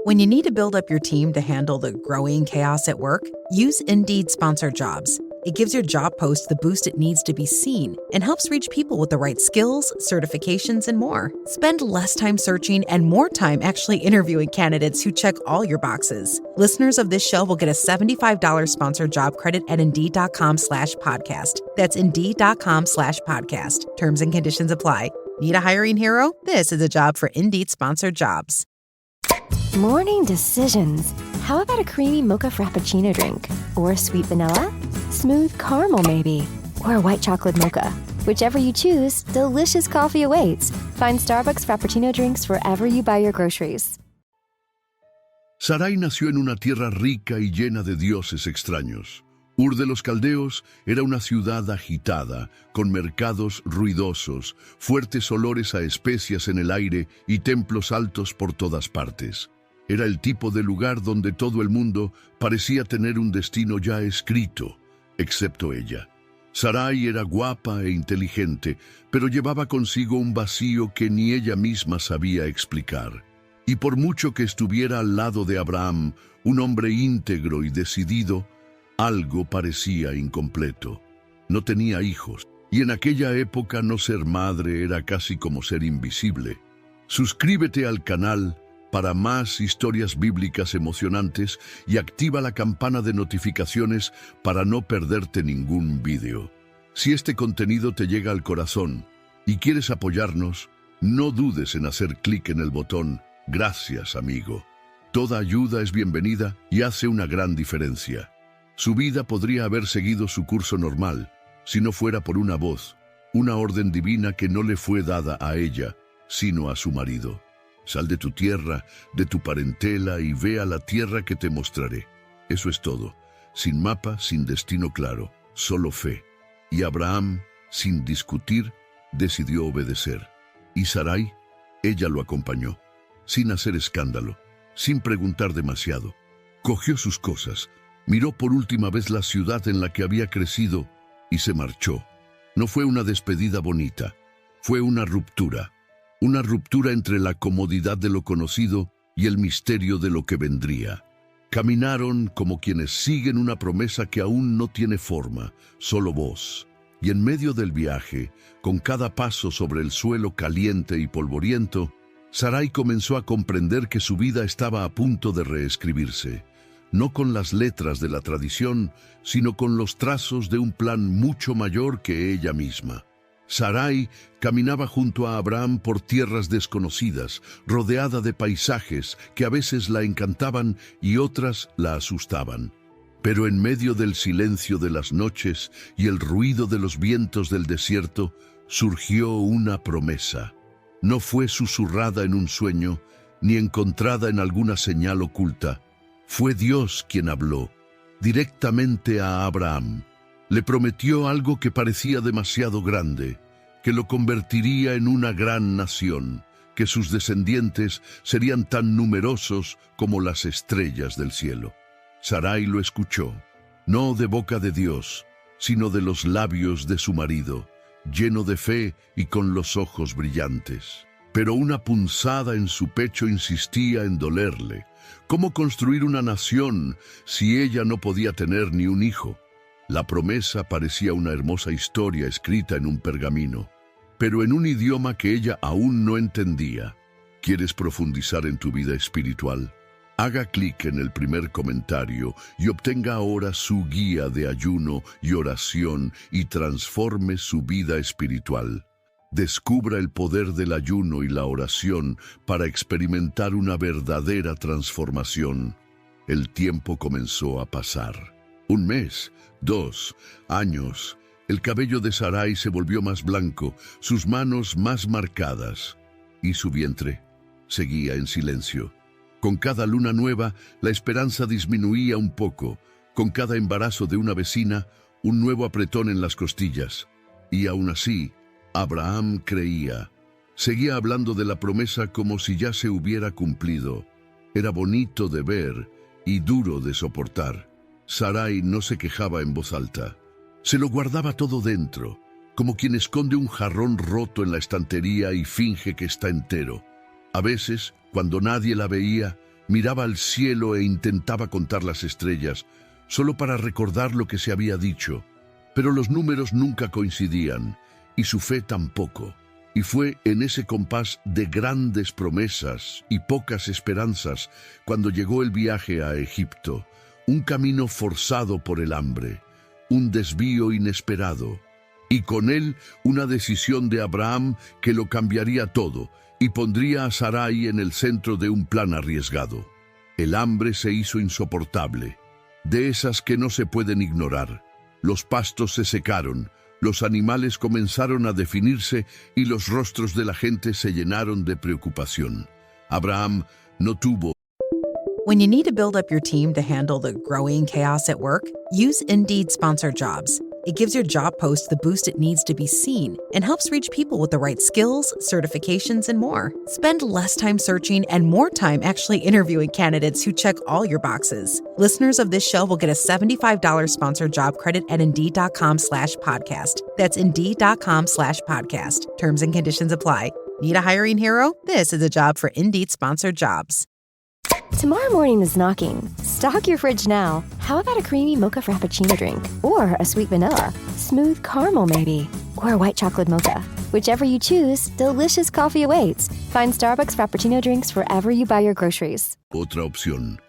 When you need to build up your team to handle the growing chaos at work, use Indeed Sponsored Jobs. It gives your job post the boost it needs to be seen and helps reach people with the right skills, certifications, and more. Spend less time searching and more time actually interviewing candidates who check all your boxes. Listeners of this show will get a $75 sponsored job credit at Indeed.com/podcast. That's Indeed.com/podcast. Terms and conditions apply. Need a hiring hero? This is a job for Indeed Sponsored Jobs. Morning decisions. How about a creamy mocha frappuccino drink? Or sweet vanilla? Smooth caramel maybe? Or a white chocolate mocha? Whichever you choose, delicious coffee awaits. Find Starbucks Frappuccino drinks wherever you buy your groceries. Sarai nació en una tierra rica y llena de dioses extraños. Ur de los Caldeos era una ciudad agitada, con mercados ruidosos, fuertes olores a especias en el aire y templos altos por todas partes. Era el tipo de lugar donde todo el mundo parecía tener un destino ya escrito, excepto ella. Sarai era guapa e inteligente, pero llevaba consigo un vacío que ni ella misma sabía explicar. Y por mucho que estuviera al lado de Abraham, un hombre íntegro y decidido, algo parecía incompleto. No tenía hijos, y en aquella época no ser madre era casi como ser invisible. Suscríbete al canal para más historias bíblicas emocionantes y activa la campana de notificaciones para no perderte ningún video. Si este contenido te llega al corazón y quieres apoyarnos, no dudes en hacer clic en el botón "Gracias, amigo". Toda ayuda es bienvenida y hace una gran diferencia. Su vida podría haber seguido su curso normal, si no fuera por una voz, una orden divina que no le fue dada a ella, sino a su marido. Sal de tu tierra, de tu parentela y ve a la tierra que te mostraré. Eso es todo. Sin mapa, sin destino claro, solo fe. Y Abraham, sin discutir, decidió obedecer. Y Sarai, ella lo acompañó, sin hacer escándalo, sin preguntar demasiado. Cogió sus cosas, miró por última vez la ciudad en la que había crecido y se marchó. No fue una despedida bonita, fue una ruptura. Una ruptura entre la comodidad de lo conocido y el misterio de lo que vendría. Caminaron como quienes siguen una promesa que aún no tiene forma, solo voz. Y en medio del viaje, con cada paso sobre el suelo caliente y polvoriento, Sarai comenzó a comprender que su vida estaba a punto de reescribirse, no con las letras de la tradición, sino con los trazos de un plan mucho mayor que ella misma. Sarai caminaba junto a Abraham por tierras desconocidas, rodeada de paisajes que a veces la encantaban y otras la asustaban. Pero en medio del silencio de las noches y el ruido de los vientos del desierto, surgió una promesa. No fue susurrada en un sueño, ni encontrada en alguna señal oculta. Fue Dios quien habló, directamente a Abraham. Le prometió algo que parecía demasiado grande, que lo convertiría en una gran nación, que sus descendientes serían tan numerosos como las estrellas del cielo. Sarai lo escuchó, no de boca de Dios, sino de los labios de su marido, lleno de fe y con los ojos brillantes. Pero una punzada en su pecho insistía en dolerle. ¿Cómo construir una nación si ella no podía tener ni un hijo? La promesa parecía una hermosa historia escrita en un pergamino, pero en un idioma que ella aún no entendía. ¿Quieres profundizar en tu vida espiritual? Haga clic en el primer comentario y obtenga ahora su guía de ayuno y oración y transforme su vida espiritual. Descubra el poder del ayuno y la oración para experimentar una verdadera transformación. El tiempo comenzó a pasar. 1 mes, 2 años. El cabello de Sarai se volvió más blanco, sus manos más marcadas, y su vientre seguía en silencio. Con cada luna nueva, la esperanza disminuía un poco. Con cada embarazo de una vecina, un nuevo apretón en las costillas. Y aún así, Abraham creía. Seguía hablando de la promesa como si ya se hubiera cumplido. Era bonito de ver y duro de soportar. Sarai no se quejaba en voz alta. Se lo guardaba todo dentro, como quien esconde un jarrón roto en la estantería y finge que está entero. A veces, Cuando nadie la veía, miraba al cielo e intentaba contar las estrellas, solo para recordar lo que se había dicho. Pero los números nunca coincidían, y su fe tampoco. Y fue en ese compás de grandes promesas y pocas esperanzas cuando llegó el viaje a Egipto, un camino forzado por el hambre, un desvío inesperado, y con él una decisión de Abraham que lo cambiaría todo y pondría a Sarai en el centro de un plan arriesgado. El hambre se hizo insoportable, de esas que no se pueden ignorar. Los pastos se secaron, los animales comenzaron a definirse y los rostros de la gente se llenaron de preocupación. Abraham no tuvo. When you need to build up your team to handle the growing chaos at work, use Indeed Sponsored Jobs. It gives your job post the boost it needs to be seen and helps reach people with the right skills, certifications, and more. Spend less time searching and more time actually interviewing candidates who check all your boxes. Listeners of this show will get a $75 sponsored job credit at Indeed.com/podcast. That's Indeed.com/podcast. Terms and conditions apply. Need a hiring hero? This is a job for Indeed Sponsored Jobs. Tomorrow morning is knocking. Stock your fridge now. How about a creamy mocha frappuccino drink? Or a sweet vanilla? Smooth caramel maybe? Or a white chocolate mocha? Whichever you choose, delicious coffee awaits. Find Starbucks Frappuccino drinks wherever you buy your groceries. Otra opción.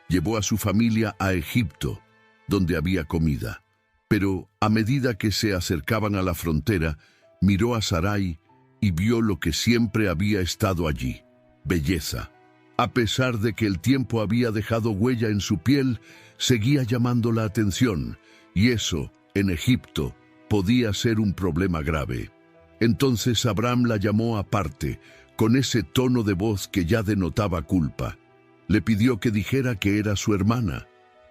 Llevó a su familia a Egipto, donde había comida. Pero a medida que se acercaban a la frontera, miró a Sarai y vio lo que siempre había estado allí: belleza. A pesar de que el tiempo había dejado huella en su piel, seguía llamando la atención, y eso, en Egipto, podía ser un problema grave. Entonces Abraham la llamó aparte, con ese tono de voz que ya denotaba culpa. Le pidió que dijera que era su hermana,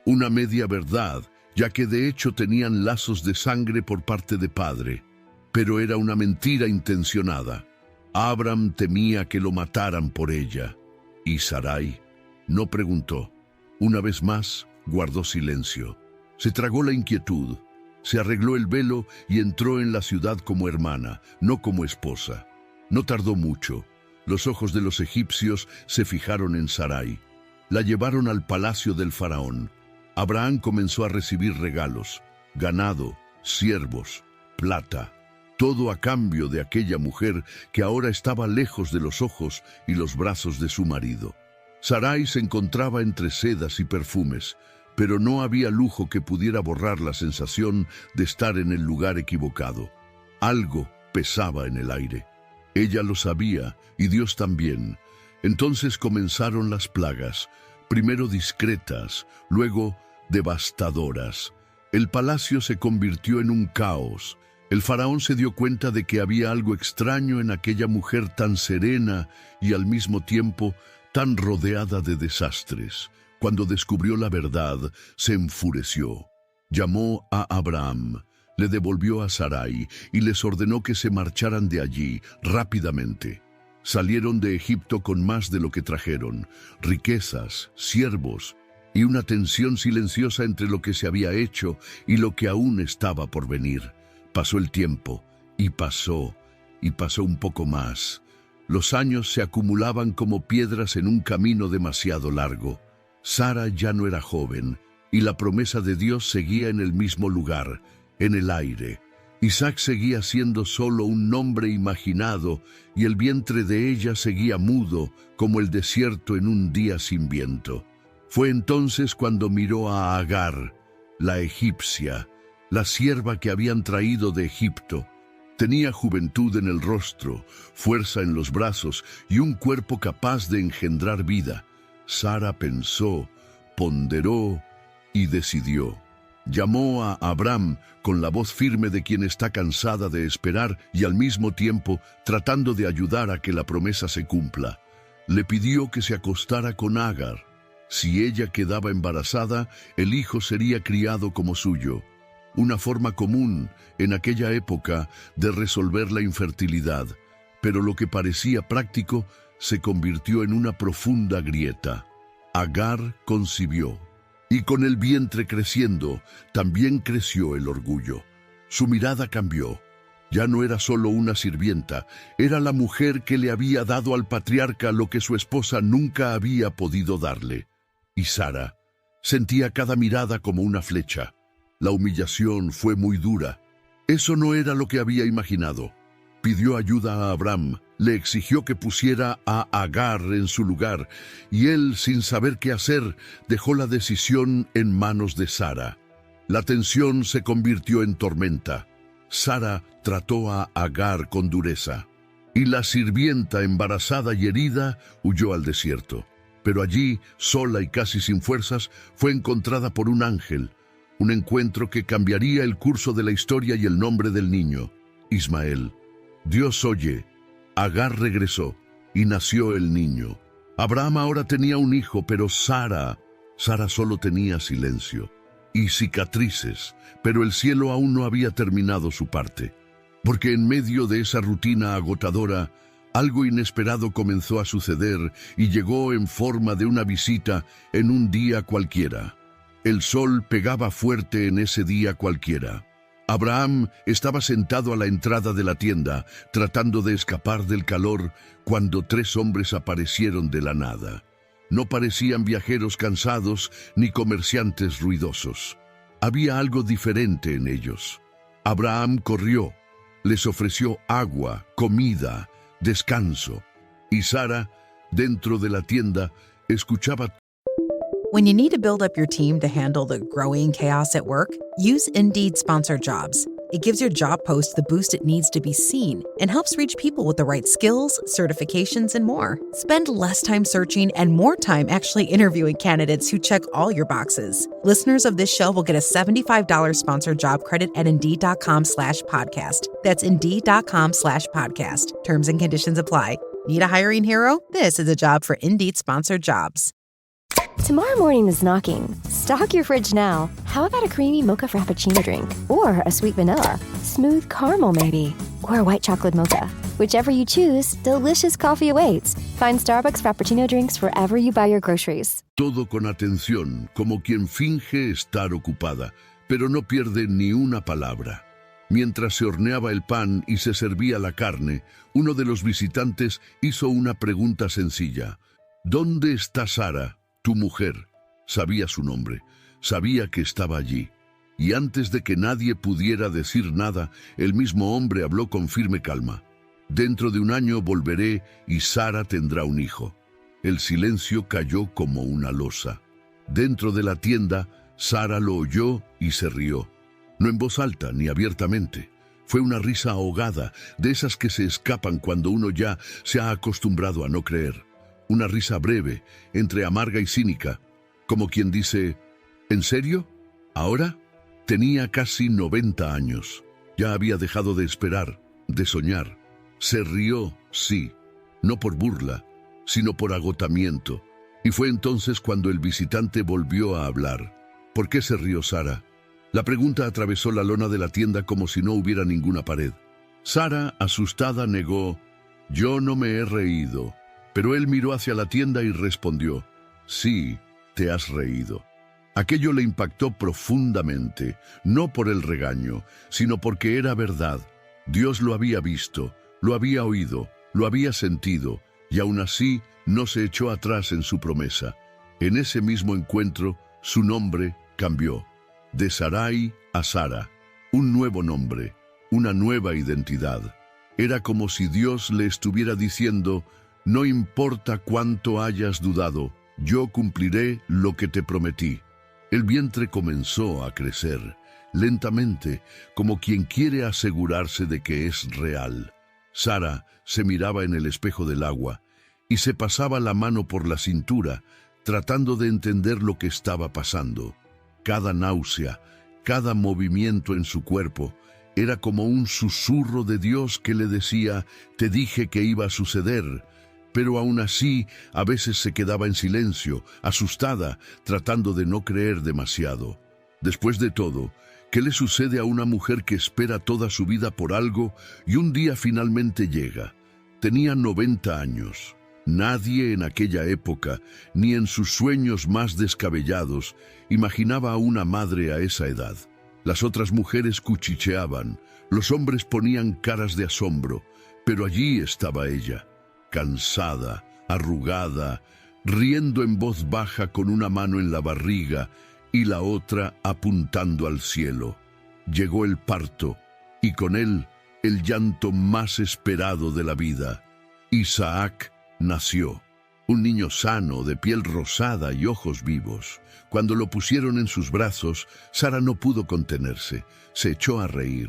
una media verdad, ya que de hecho tenían lazos de sangre por parte de padre. Pero era una mentira intencionada. Abraham temía que lo mataran por ella. Y Sarai no preguntó. Una vez más, guardó silencio. Se tragó la inquietud, se arregló el velo y entró en la ciudad como hermana, no como esposa. No tardó mucho. Los ojos de los egipcios se fijaron en Sarai. La llevaron al palacio del faraón. Abraham comenzó a recibir regalos: ganado, siervos, plata. Todo a cambio de aquella mujer que ahora estaba lejos de los ojos y los brazos de su marido. Sarai se encontraba entre sedas y perfumes, pero no había lujo que pudiera borrar la sensación de estar en el lugar equivocado. Algo pesaba en el aire. Ella lo sabía, y Dios también. Entonces comenzaron las plagas, primero discretas, luego devastadoras. El palacio se convirtió en un caos. El faraón se dio cuenta de que había algo extraño en aquella mujer tan serena y al mismo tiempo tan rodeada de desastres. Cuando descubrió la verdad, se enfureció. Llamó a Abraham, le devolvió a Sarai y les ordenó que se marcharan de allí rápidamente. Salieron de Egipto con más de lo que trajeron: riquezas, siervos y una tensión silenciosa entre lo que se había hecho y lo que aún estaba por venir. Pasó el tiempo, y pasó un poco más. Los años se acumulaban como piedras en un camino demasiado largo. Sara ya no era joven, y la promesa de Dios seguía en el mismo lugar, en el aire. Isaac seguía siendo solo un nombre imaginado, y el vientre de ella seguía mudo, como el desierto en un día sin viento. Fue entonces cuando miró a Agar, la egipcia, la sierva que habían traído de Egipto. Tenía juventud en el rostro, fuerza en los brazos y un cuerpo capaz de engendrar vida. Sara pensó, ponderó y decidió. Llamó a Abraham con la voz firme de quien está cansada de esperar y al mismo tiempo tratando de ayudar a que la promesa se cumpla. Le pidió que se acostara con Agar. Si ella quedaba embarazada, el hijo sería criado como suyo. Una forma común en aquella época de resolver la infertilidad, pero lo que parecía práctico se convirtió en una profunda grieta. Agar concibió, y con el vientre creciendo, también creció el orgullo. Su mirada cambió. Ya no era solo una sirvienta, era la mujer que le había dado al patriarca lo que su esposa nunca había podido darle. Y Sara sentía cada mirada como una flecha. La humillación fue muy dura. Eso no era lo que había imaginado. Pidió ayuda a Abraham, le exigió que pusiera a Agar en su lugar, y él, sin saber qué hacer, dejó la decisión en manos de Sara. La tensión se convirtió en tormenta. Sara trató a Agar con dureza, y la sirvienta, embarazada y herida, huyó al desierto. Pero allí, sola y casi sin fuerzas, fue encontrada por un ángel, un encuentro que cambiaría el curso de la historia y el nombre del niño, Ismael. Dios oye, Agar regresó, y nació el niño. Abraham ahora tenía un hijo, pero Sara solo tenía silencio y cicatrices, pero el cielo aún no había terminado su parte, porque en medio de esa rutina agotadora, algo inesperado comenzó a suceder y llegó en forma de una visita en un día cualquiera. El sol pegaba fuerte en ese día cualquiera. Abraham estaba sentado a la entrada de la tienda, tratando de escapar del calor, cuando 3 hombres aparecieron de la nada. No parecían viajeros cansados ni comerciantes ruidosos. Había algo diferente en ellos. Abraham corrió, les ofreció agua, comida, descanso, y Sara, dentro de la tienda, escuchaba. When you need to build up your team to handle the growing chaos at work, use Indeed Sponsored Jobs. It gives your job post the boost it needs to be seen and helps reach people with the right skills, certifications, and more. Spend less time searching and more time actually interviewing candidates who check all your boxes. Listeners of this show will get a $75 sponsored job credit at Indeed.com/podcast. That's Indeed.com/podcast. Terms and conditions apply. Need a hiring hero? This is a job for Indeed Sponsored Jobs. Tomorrow morning is knocking. Stock your fridge now. How about a creamy mocha frappuccino drink? Or a sweet vanilla? Smooth caramel maybe? Or a white chocolate mocha? Whichever you choose, delicious coffee awaits. Find Starbucks Frappuccino drinks wherever you buy your groceries. Todo con atención, como quien finge estar ocupada, pero no pierde ni una palabra. Mientras se horneaba el pan y se servía la carne, uno de los visitantes hizo una pregunta sencilla. ¿Dónde está Sara, tu mujer? Sabía su nombre, sabía que estaba allí. Y antes de que nadie pudiera decir nada, el mismo hombre habló con firme calma. Dentro de un año volveré y Sara tendrá un hijo. El silencio cayó como una losa. Dentro de la tienda, Sara lo oyó y se rió. No en voz alta ni abiertamente. Fue una risa ahogada, de esas que se escapan cuando uno ya se ha acostumbrado a no creer. Una risa breve, entre amarga y cínica, como quien dice, ¿en serio? ¿Ahora? Tenía casi 90 años. Ya había dejado de esperar, de soñar. Se rió, sí, no por burla, sino por agotamiento. Y fue entonces cuando el visitante volvió a hablar. ¿Por qué se rió Sara? La pregunta atravesó la lona de la tienda como si no hubiera ninguna pared. Sara, asustada, negó, «Yo no me he reído». Pero él miró hacia la tienda y respondió, «Sí, te has reído». Aquello le impactó profundamente, no por el regaño, sino porque era verdad. Dios lo había visto, lo había oído, lo había sentido, y aún así no se echó atrás en su promesa. En ese mismo encuentro, su nombre cambió, de Sarai a Sara, un nuevo nombre, una nueva identidad. Era como si Dios le estuviera diciendo, «No importa cuánto hayas dudado, yo cumpliré lo que te prometí». El vientre comenzó a crecer, lentamente, como quien quiere asegurarse de que es real. Sara se miraba en el espejo del agua y se pasaba la mano por la cintura, tratando de entender lo que estaba pasando. Cada náusea, cada movimiento en su cuerpo, era como un susurro de Dios que le decía, «Te dije que iba a suceder». Pero aún así, a veces se quedaba en silencio, asustada, tratando de no creer demasiado. Después de todo, ¿qué le sucede a una mujer que espera toda su vida por algo y un día finalmente llega? Tenía 90 años. Nadie en aquella época, ni en sus sueños más descabellados, imaginaba a una madre a esa edad. Las otras mujeres cuchicheaban, los hombres ponían caras de asombro, pero allí estaba ella, cansada, arrugada, riendo en voz baja con una mano en la barriga y la otra apuntando al cielo. Llegó el parto, y con él el llanto más esperado de la vida. Isaac nació, un niño sano, de piel rosada y ojos vivos. Cuando lo pusieron en sus brazos, Sara no pudo contenerse, se echó a reír.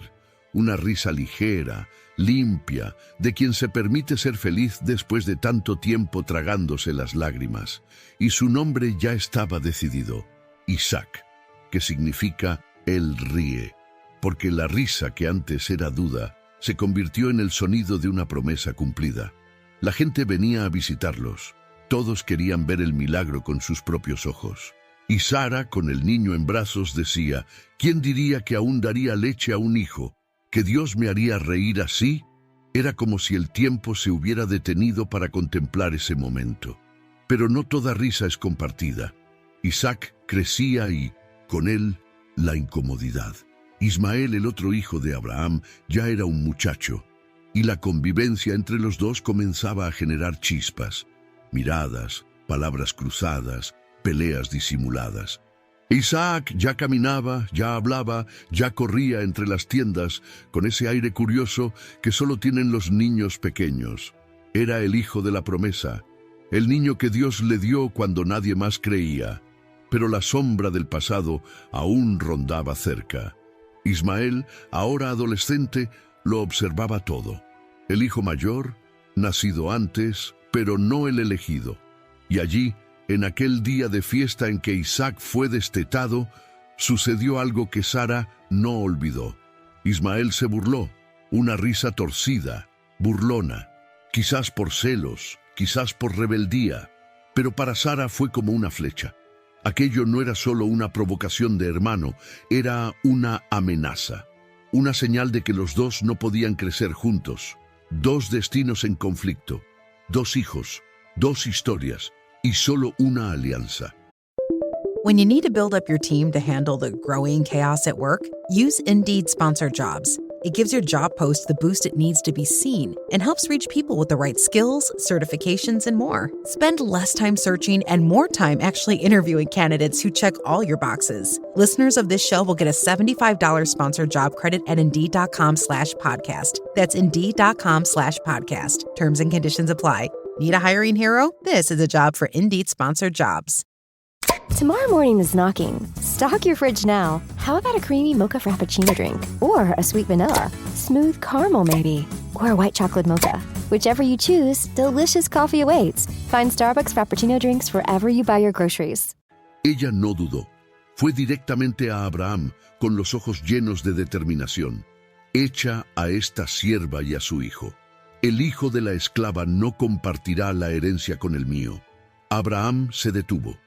Una risa ligera, limpia, de quien se permite ser feliz después de tanto tiempo tragándose las lágrimas. Y su nombre ya estaba decidido, Isaac, que significa Él ríe, porque la risa que antes era duda se convirtió en el sonido de una promesa cumplida. La gente venía a visitarlos. Todos querían ver el milagro con sus propios ojos. Y Sara, con el niño en brazos, decía, ¿quién diría que aún daría leche a un hijo? ¿Que Dios me haría reír así? Era como si el tiempo se hubiera detenido para contemplar ese momento. Pero no toda risa es compartida. Isaac crecía y, con él, la incomodidad. Ismael, el otro hijo de Abraham, ya era un muchacho, y la convivencia entre los dos comenzaba a generar chispas, miradas, palabras cruzadas, peleas disimuladas. Isaac ya caminaba, ya hablaba, ya corría entre las tiendas, con ese aire curioso que solo tienen los niños pequeños. Era el hijo de la promesa, el niño que Dios le dio cuando nadie más creía. Pero la sombra del pasado aún rondaba cerca. Ismael, ahora adolescente, lo observaba todo. El hijo mayor, nacido antes, pero no el elegido. Y allí, en aquel día de fiesta en que Isaac fue destetado, sucedió algo que Sara no olvidó. Ismael se burló, una risa torcida, burlona, quizás por celos, quizás por rebeldía, pero para Sara fue como una flecha. Aquello no era solo una provocación de hermano, era una amenaza, una señal de que los dos no podían crecer juntos, dos destinos en conflicto, dos hijos, dos historias y solo una alianza. When you need to build up your team to handle the growing chaos at work, use Indeed Sponsored Jobs. It gives your job post the boost it needs to be seen and helps reach people with the right skills, certifications, and more. Spend less time searching and more time actually interviewing candidates who check all your boxes. Listeners of this show will get a $75 sponsored job credit at Indeed.com/podcast. That's Indeed.com/podcast. Terms and conditions apply. Need a hiring hero? This is a job for Indeed Sponsored Jobs. Tomorrow morning is knocking. Stock your fridge now. How about a creamy mocha frappuccino drink? Or a sweet vanilla? Smooth caramel maybe? Or a white chocolate mocha? Whichever you choose, delicious coffee awaits. Find Starbucks Frappuccino drinks wherever you buy your groceries. Ella no dudó. Fue directamente a Abraham, con los ojos llenos de determinación. Echa a esta sierva y a su hijo. El hijo de la esclava no compartirá la herencia con el mío. Abraham se detuvo.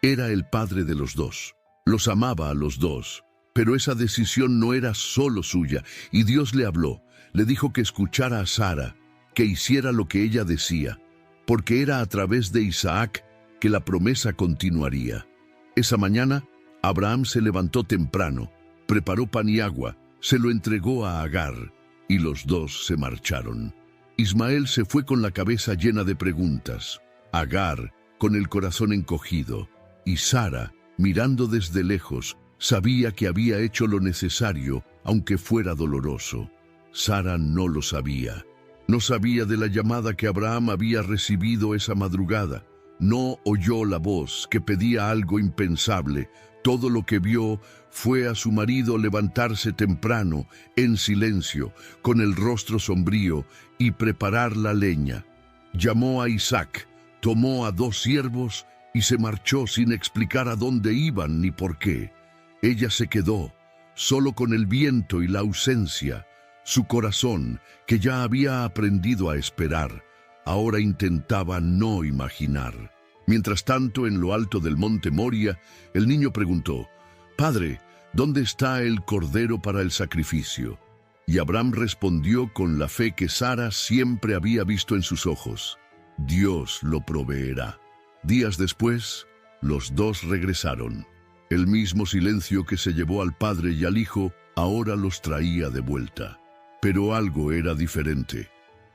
Era el padre de los dos. Los amaba a los dos. Pero esa decisión no era solo suya, y Dios le habló. Le dijo que escuchara a Sara, que hiciera lo que ella decía, porque era a través de Isaac que la promesa continuaría. Esa mañana, Abraham se levantó temprano, preparó pan y agua, se lo entregó a Agar, y los dos se marcharon. Ismael se fue con la cabeza llena de preguntas, Agar con el corazón encogido, y Sara, mirando desde lejos, sabía que había hecho lo necesario, aunque fuera doloroso. Sara no lo sabía. No sabía de la llamada que Abraham había recibido esa madrugada. No oyó la voz que pedía algo impensable. Todo lo que vio fue a su marido levantarse temprano, en silencio, con el rostro sombrío, y preparar la leña. Llamó a Isaac, tomó a 2 siervos y se marchó sin explicar a dónde iban ni por qué. Ella se quedó, solo con el viento y la ausencia. Su corazón, que ya había aprendido a esperar, ahora intentaba no imaginar. Mientras tanto, en lo alto del monte Moria, el niño preguntó, «Padre, ¿dónde está el cordero para el sacrificio?» Y Abraham respondió con la fe que Sara siempre había visto en sus ojos, «Dios lo proveerá». Días después, los dos regresaron. El mismo silencio que se llevó al padre y al hijo ahora los traía de vuelta. Pero algo era diferente.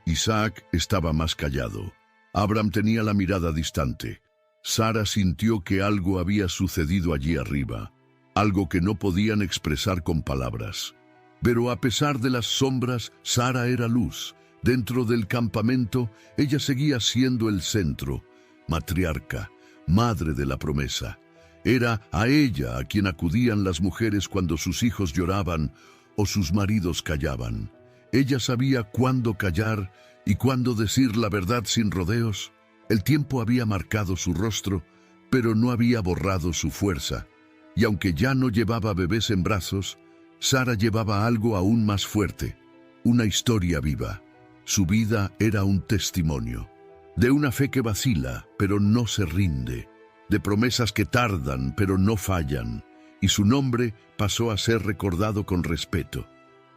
Isaac estaba más callado. Abraham tenía la mirada distante. Sara sintió que algo había sucedido allí arriba, algo que no podían expresar con palabras. Pero a pesar de las sombras, Sara era luz. Dentro del campamento, ella seguía siendo el centro, matriarca, madre de la promesa. Era a ella a quien acudían las mujeres cuando sus hijos lloraban o sus maridos callaban. Ella sabía cuándo callar y cuándo decir la verdad sin rodeos. El tiempo había marcado su rostro, pero no había borrado su fuerza. Y aunque ya no llevaba bebés en brazos, Sara llevaba algo aún más fuerte, una historia viva. Su vida era un testimonio, de una fe que vacila, pero no se rinde, de promesas que tardan, pero no fallan, y su nombre pasó a ser recordado con respeto.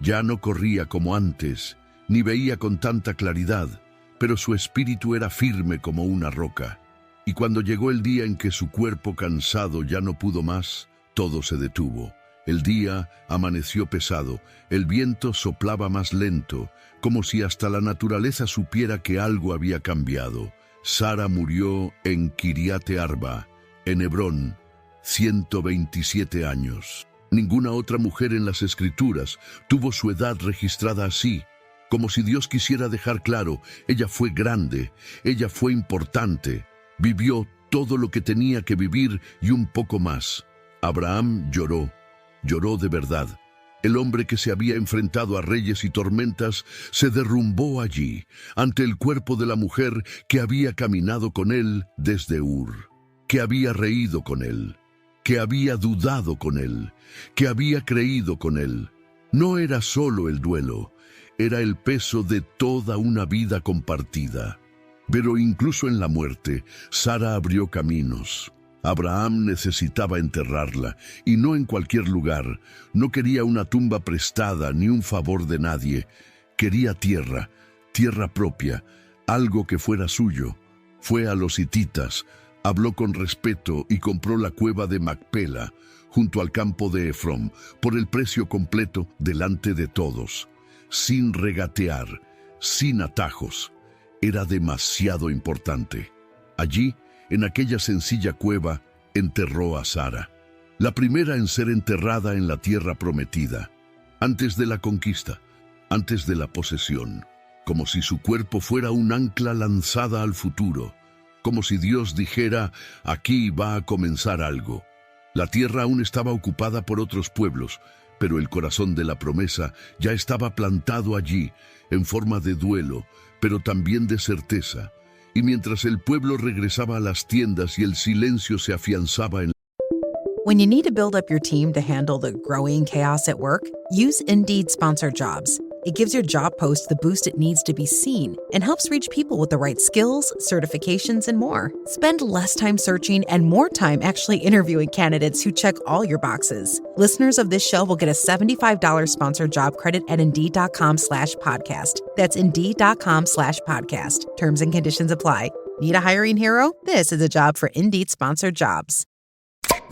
Ya no corría como antes, ni veía con tanta claridad, pero su espíritu era firme como una roca. Y cuando llegó el día en que su cuerpo cansado ya no pudo más, todo se detuvo. El día amaneció pesado, el viento soplaba más lento, como si hasta la naturaleza supiera que algo había cambiado. Sara murió en Kiriate Arba, en Hebrón, 127 años. Ninguna otra mujer en las Escrituras tuvo su edad registrada así, como si Dios quisiera dejar claro, ella fue grande, ella fue importante, vivió todo lo que tenía que vivir y un poco más. Abraham lloró de verdad. El hombre que se había enfrentado a reyes y tormentas se derrumbó allí, ante el cuerpo de la mujer que había caminado con él desde Ur, que había reído con él, que había dudado con él, que había creído con él. No era solo el duelo, era el peso de toda una vida compartida. Pero incluso en la muerte, Sara abrió caminos. Abraham necesitaba enterrarla, y no en cualquier lugar. No quería una tumba prestada ni un favor de nadie. Quería tierra, tierra propia, algo que fuera suyo. Fue a los hititas, habló con respeto y compró la cueva de Macpela, junto al campo de Efrón, por el precio completo delante de todos, sin regatear, sin atajos. Era demasiado importante. Allí, en aquella sencilla cueva, enterró a Sara, la primera en ser enterrada en la tierra prometida, antes de la conquista, antes de la posesión, como si su cuerpo fuera un ancla lanzada al futuro, como si Dios dijera, aquí va a comenzar algo. La tierra aún estaba ocupada por otros pueblos, pero el corazón de la promesa ya estaba plantado allí, en forma de duelo, pero también de certeza. Y mientras el pueblo regresaba a las tiendas y el silencio se afianzaba en... When you need to build up your team to handle the growing chaos at work, use Indeed Sponsored Jobs. It gives your job post the boost it needs to be seen and helps reach people with the right skills, certifications, and more. Spend less time searching and more time actually interviewing candidates who check all your boxes. Listeners of this show will get a $75 sponsored job credit at Indeed.com/podcast. That's Indeed.com/podcast. Terms and conditions apply. Need a hiring hero? This is a job for Indeed Sponsored Jobs.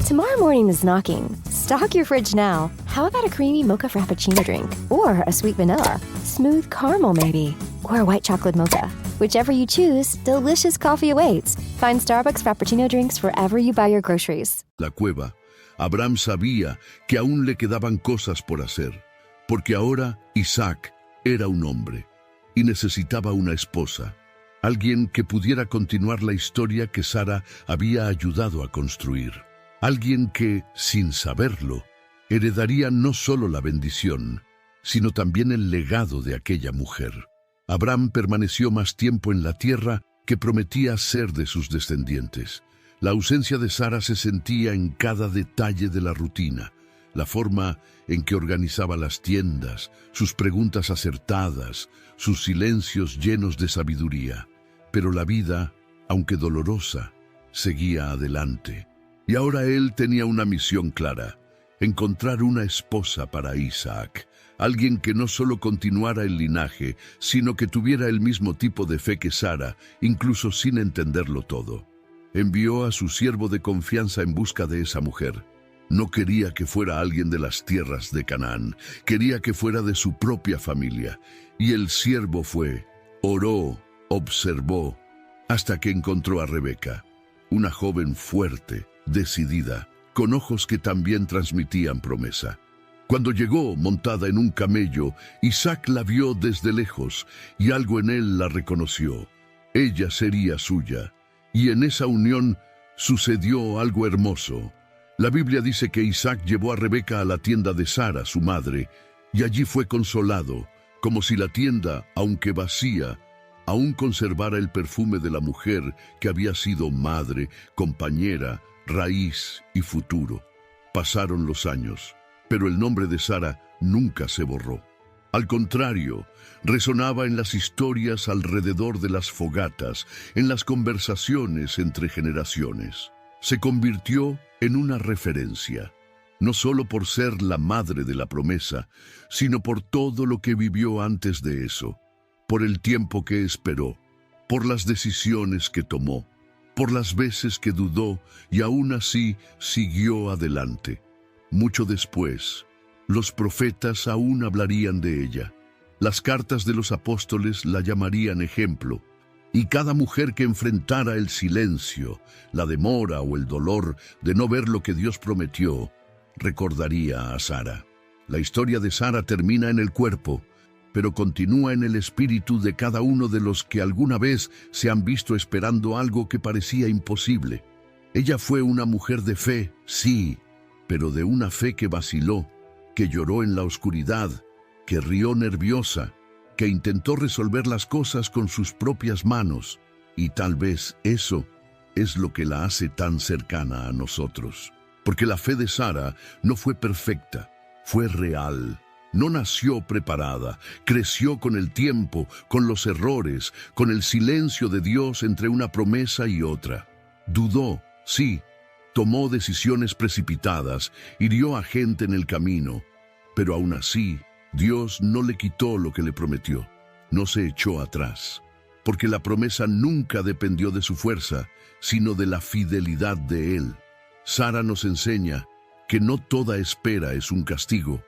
Tomorrow morning is knocking. Stock your fridge now. How about a creamy mocha frappuccino drink? Or a sweet vanilla? Smooth caramel maybe? Or a white chocolate mocha? Whichever you choose, delicious coffee awaits. Find Starbucks Frappuccino drinks wherever you buy your groceries. La cueva, Abraham sabía que aún le quedaban cosas por hacer, porque ahora Isaac era un hombre y necesitaba una esposa, alguien que pudiera continuar la historia que Sara había ayudado a construir. Alguien que, sin saberlo, heredaría no solo la bendición, sino también el legado de aquella mujer. Abraham permaneció más tiempo en la tierra que prometía ser de sus descendientes. La ausencia de Sara se sentía en cada detalle de la rutina, la forma en que organizaba las tiendas, sus preguntas acertadas, sus silencios llenos de sabiduría. Pero la vida, aunque dolorosa, seguía adelante. Y ahora él tenía una misión clara, encontrar una esposa para Isaac, alguien que no solo continuara el linaje, sino que tuviera el mismo tipo de fe que Sara, incluso sin entenderlo todo. Envió a su siervo de confianza en busca de esa mujer. No quería que fuera alguien de las tierras de Canaán, quería que fuera de su propia familia. Y el siervo fue, oró, observó, hasta que encontró a Rebeca, una joven fuerte, decidida, con ojos que también transmitían promesa. Cuando llegó montada en un camello, Isaac la vio desde lejos y algo en él la reconoció. Ella sería suya, y en esa unión sucedió algo hermoso. La Biblia dice que Isaac llevó a Rebeca a la tienda de Sara, su madre, y allí fue consolado, como si la tienda, aunque vacía, aún conservara el perfume de la mujer que había sido madre, compañera, raíz y futuro. Pasaron los años, pero el nombre de Sara nunca se borró. Al contrario, resonaba en las historias alrededor de las fogatas, en las conversaciones entre generaciones. Se convirtió en una referencia, no solo por ser la madre de la promesa, sino por todo lo que vivió antes de eso, por el tiempo que esperó, por las decisiones que tomó, por las veces que dudó y aún así siguió adelante. Mucho después, los profetas aún hablarían de ella. Las cartas de los apóstoles la llamarían ejemplo, y cada mujer que enfrentara el silencio, la demora o el dolor de no ver lo que Dios prometió, recordaría a Sara. La historia de Sara termina en el cuerpo, pero continúa en el espíritu de cada uno de los que alguna vez se han visto esperando algo que parecía imposible. Ella fue una mujer de fe, sí, pero de una fe que vaciló, que lloró en la oscuridad, que rió nerviosa, que intentó resolver las cosas con sus propias manos, y tal vez eso es lo que la hace tan cercana a nosotros. Porque la fe de Sara no fue perfecta, fue real. No nació preparada, creció con el tiempo, con los errores, con el silencio de Dios entre una promesa y otra. Dudó, sí, tomó decisiones precipitadas, hirió a gente en el camino, pero aún así, Dios no le quitó lo que le prometió, no se echó atrás, porque la promesa nunca dependió de su fuerza, sino de la fidelidad de Él. Sara nos enseña que no toda espera es un castigo,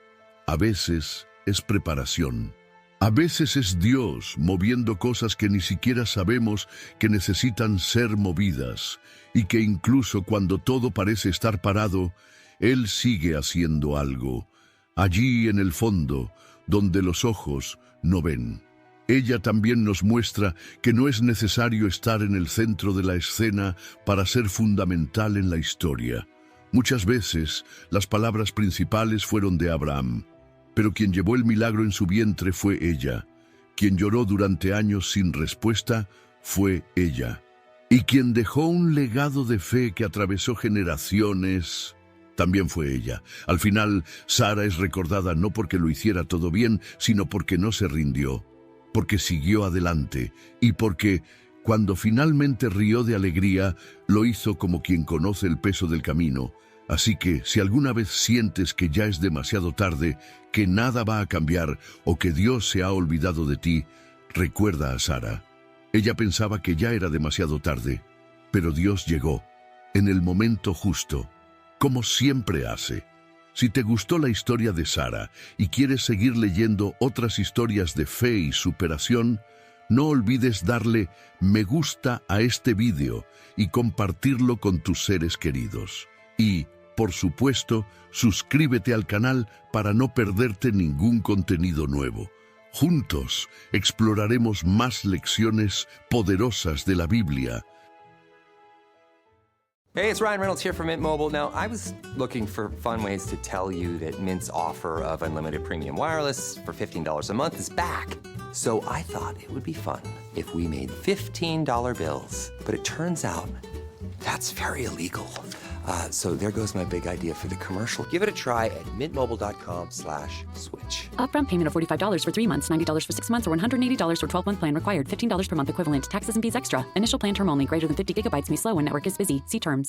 a veces es preparación. A veces es Dios moviendo cosas que ni siquiera sabemos que necesitan ser movidas, y que incluso cuando todo parece estar parado, Él sigue haciendo algo, allí en el fondo, donde los ojos no ven. Ella también nos muestra que no es necesario estar en el centro de la escena para ser fundamental en la historia. Muchas veces, las palabras principales fueron de Abraham, pero quien llevó el milagro en su vientre fue ella. Quien lloró durante años sin respuesta fue ella. Y quien dejó un legado de fe que atravesó generaciones también fue ella. Al final, Sara es recordada no porque lo hiciera todo bien, sino porque no se rindió, porque siguió adelante y porque, cuando finalmente rió de alegría, lo hizo como quien conoce el peso del camino. Así que, si alguna vez sientes que ya es demasiado tarde, que nada va a cambiar o que Dios se ha olvidado de ti, recuerda a Sara. Ella pensaba que ya era demasiado tarde, pero Dios llegó, en el momento justo, como siempre hace. Si te gustó la historia de Sara y quieres seguir leyendo otras historias de fe y superación, no olvides darle me gusta a este video y compartirlo con tus seres queridos. Y, por supuesto, suscríbete al canal para no perderte ningún contenido nuevo. Juntos exploraremos más lecciones poderosas de la Biblia. Hey, it's Ryan Reynolds here from Mint Mobile. Now, I was looking for fun ways to tell you that Mint's offer of unlimited premium wireless for $15 a month is back. So I thought it would be fun if we made $15 bills. But it turns out that's very illegal. So there goes my big idea for the commercial. Give it a try at mintmobile.com/switch. Upfront payment of $45 for 3 months, $90 for 6 months, or $180 for 12-month plan required. $15 per month equivalent. Taxes and fees extra. Initial plan term only. Greater than 50 gigabytes may slow when network is busy. See terms.